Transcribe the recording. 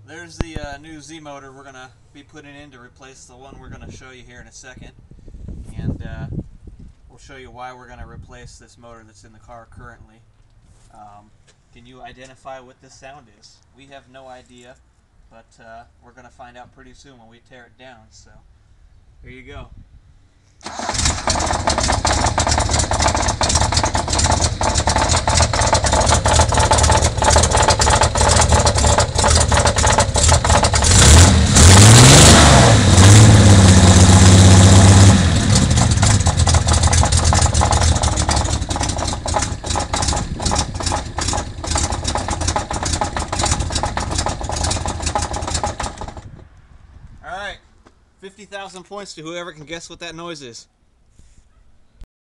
there's the new Z motor we're going to be putting in to replace the one we're going to show you here in a second. And we'll show you why we're going to replace this motor that's in the car currently. Can you identify what this sound is? We have no idea, but we're going to find out pretty soon when we tear it down. So here you go. All right, 50,000 points to whoever can guess what that noise is.